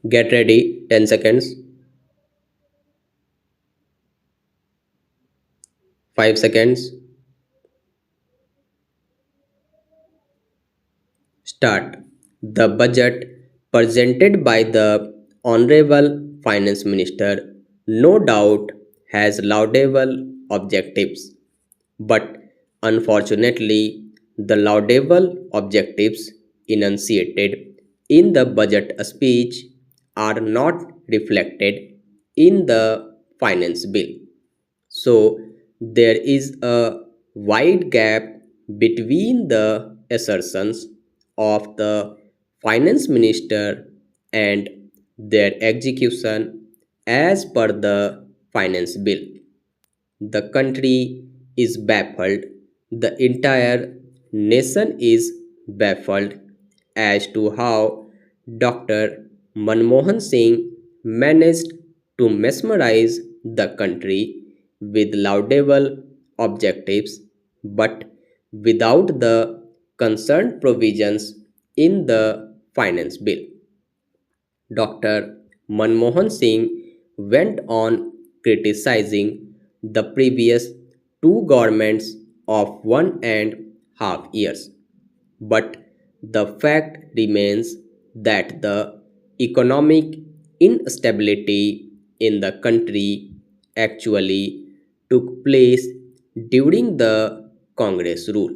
Get ready, 10 seconds, 5 seconds, start. The budget presented by the Honorable Finance Minister no doubt has laudable objectives, but unfortunately, the laudable objectives enunciated in the budget speech are not reflected in the finance bill. So there is a wide gap between the assertions of the finance minister and their execution as per the finance bill. The country is baffled. The entire nation is baffled as to how Dr. Manmohan Singh managed to mesmerize the country with laudable objectives but without the concerned provisions in the finance bill. Dr. Manmohan Singh went on criticizing the previous two governments of 1.5 years. But the fact remains that the economic instability in the country actually took place during the Congress rule,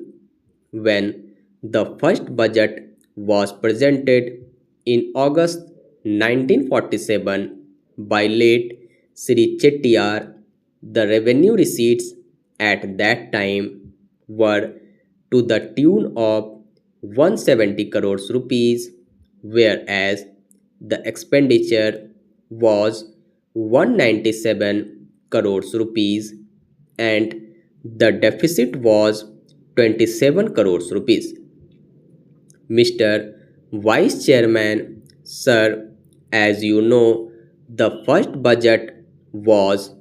when the first budget was presented in August 1947 by late Sri Chettiar. The revenue receipts at that time were to the tune of 170 crores rupees, whereas the expenditure was 197 crores rupees and the deficit was 27 crores rupees. Mr. Vice Chairman, sir, as you know, the first budget was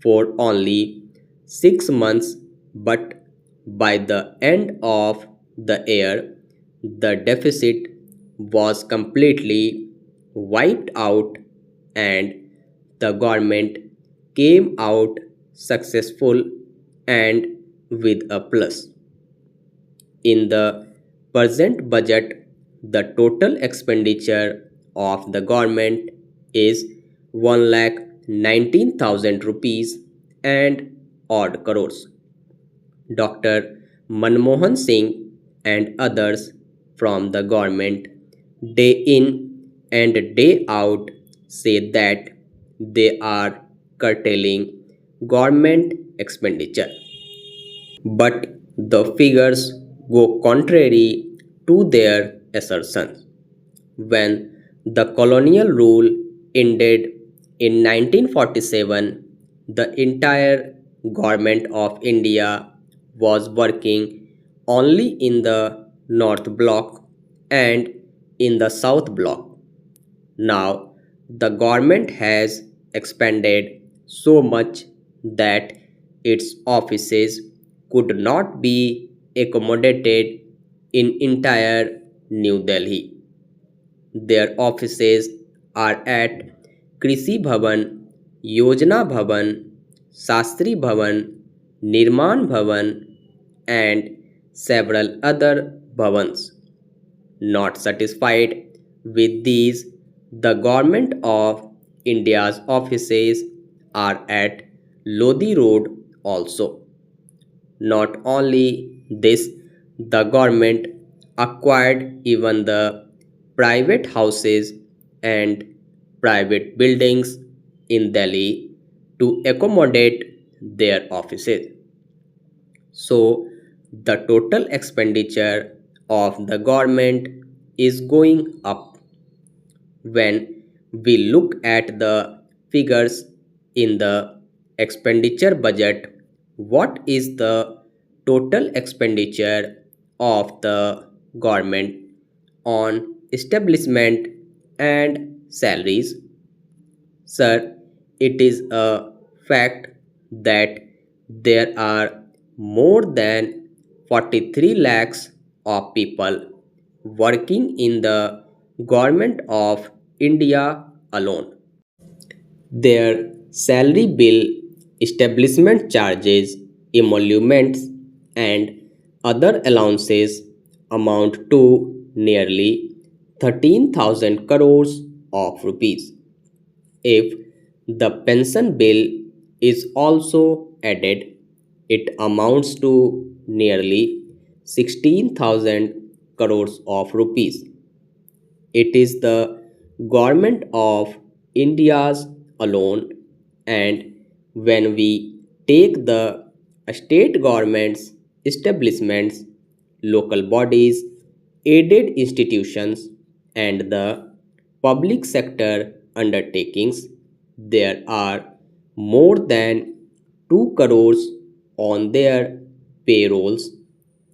for only 6 months, but by the end of the year, the deficit was completely wiped out and the government came out successful and with a plus. In the present budget, the total expenditure of the government is 1,19,000 rupees and odd crores. Dr. Manmohan Singh and others from the government day in and day out say that they are curtailing government expenditure. But the figures go contrary to their assertions. When the colonial rule ended in 1947, the entire government of India was working only in the North Bloc and in the South Bloc. Now, the government has expanded so much that its offices could not be accommodated in entire New Delhi. Their offices are at Krishi Bhavan, Yojana Bhavan, Shastri Bhavan, Nirman Bhavan, and several other bhavans. Not satisfied with these, the Government of India's offices are at Lodi Road also. Not only this, the government acquired even the private houses and private buildings in Delhi to accommodate their offices. So, the total expenditure of the government is going up. When we look at the figures in the expenditure budget, what is the total expenditure of the government on establishment and salaries? Sir, it is a fact that there are more than 43 lakhs of people working in the government of India alone. Their salary bill, establishment charges, emoluments, and other allowances amount to nearly 13,000 crores of rupees. If the pension bill is also added, it amounts to nearly 16,000 crores of rupees. It is the government of India's alone, and when we take the state governments, establishments, local bodies, aided institutions, and the public sector undertakings, there are more than 2 crores on their payrolls,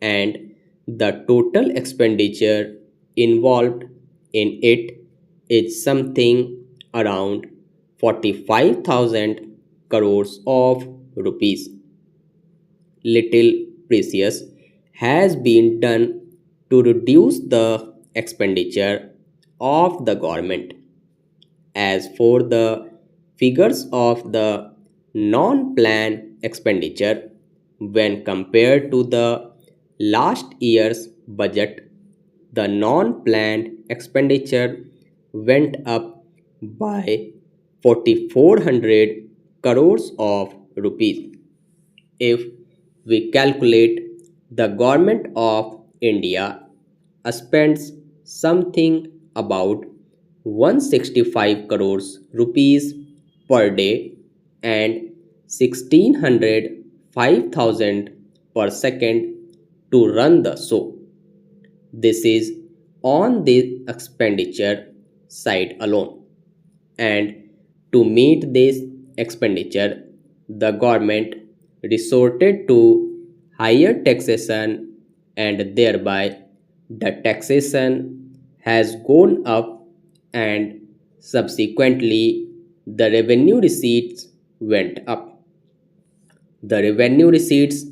and the total expenditure involved in it is something around 45,000 crores of rupees. Little precious has been done to reduce the expenditure of the government. As for the figures of the non-plan expenditure, when compared to the last year's budget, the non-planned expenditure went up by 4,400 crores of rupees. If we calculate, the government of India spends something about 165 crores rupees per day and 1600 5,000 per second to run the show. This is on the expenditure side alone. And to meet this expenditure, the government resorted to higher taxation, and thereby the taxation has gone up, and subsequently the revenue receipts went up. The revenue receipts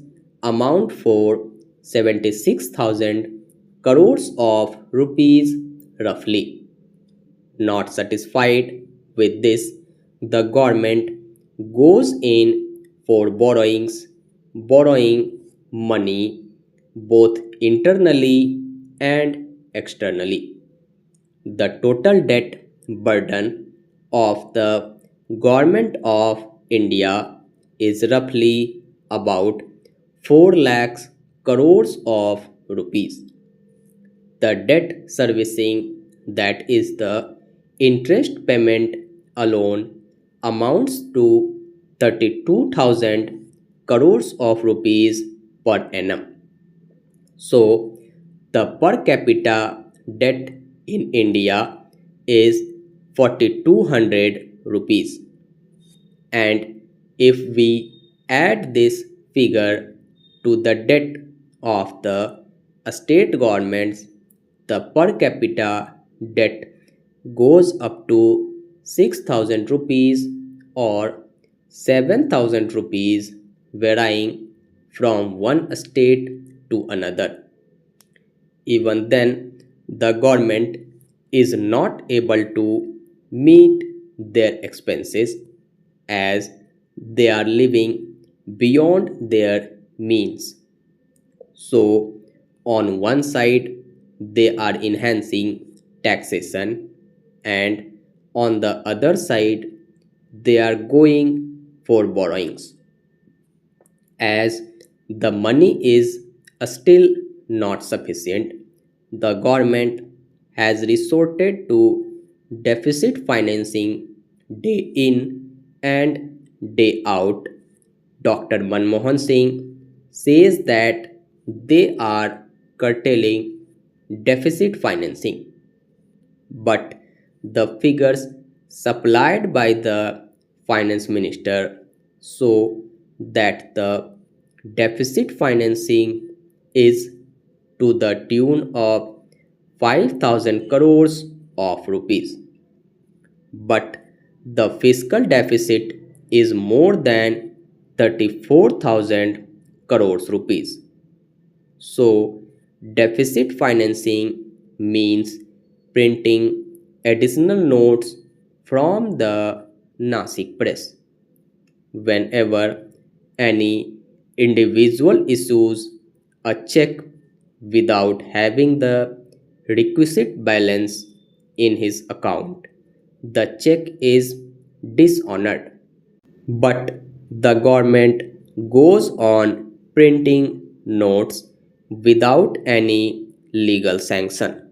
amount for 76,000 crores of rupees roughly. Not satisfied with this, the government goes in for borrowing money both internally and externally. The total debt burden of the government of India is roughly about 4 lakhs crores of rupees. The debt servicing, that is the interest payment alone, amounts to 32,000 crores of rupees per annum. So, the per capita debt in India is 4,200 rupees. And if we add this figure to the debt of the state governments, the per capita debt goes up to 6,000 rupees or 7,000 rupees, varying from one state to another. Even then, the government is not able to meet their expenses as they are living beyond their means. So, on one side, they are enhancing taxation, and on the other side, they are going for borrowings. As the money is still not sufficient, the government has resorted to deficit financing day in and day out. Dr. Manmohan Singh says that they are curtailing deficit financing, but the figures supplied by the finance minister show that the deficit financing is to the tune of 5,000 crores of rupees. But the fiscal deficit is more than 34,000 crores rupees. So, deficit financing means printing additional notes from the Nasik press. Whenever any individual issues a check without having the requisite balance in his account, the check is dishonored. But the government goes on printing notes without any legal sanction.